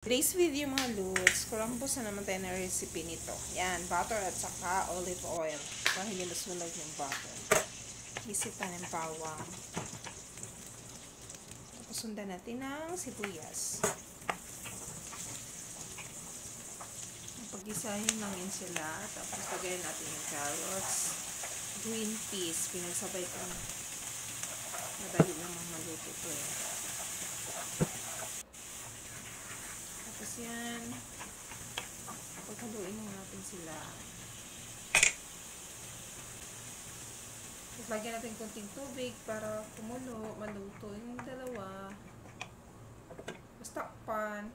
Today's video mga lods, kurambos na naman tayo na recipe nito. Yan, butter at saka olive oil. Para hindi masulag yung butter. Isita ng bawang. Tapos sundan natin ng sibuyas. Pag-isahin lang yun sila. Tapos lagayin natin yung carrots, green peas. Pinagsabay ko. Madali namang maluto ito eh. Tapos yan, paghaluin lang natin sila. Tapos lagyan natin konting tubig para kumulo, maluto yung dalawa. Tapos takpan.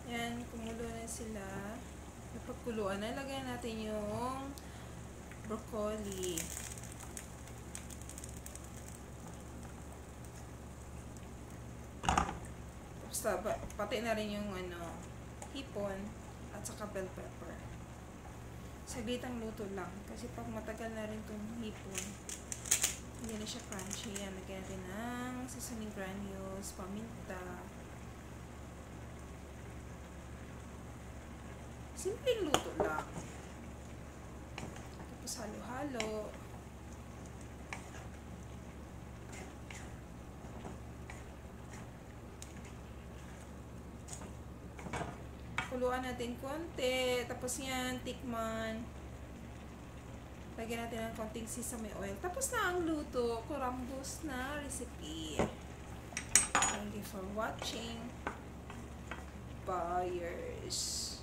Yan, kumulo na sila. Napagkuluan na, lagyan natin yung broccoli. Pati na rin yung hipon at saka bell pepper. Sagitang luto lang kasi pag matagal na rin itong hipon hindi na siya crunchy. Yan, lagyan natin ng seasoning granules, paminta. Simpleng luto lang. Tapos halo-halo. Kuluan natin konti. Tapos yan, tikman. Lagyan natin ng konting sesame oil. Tapos na ang luto. Kurambos na recipe. Thank you for watching. Buyers.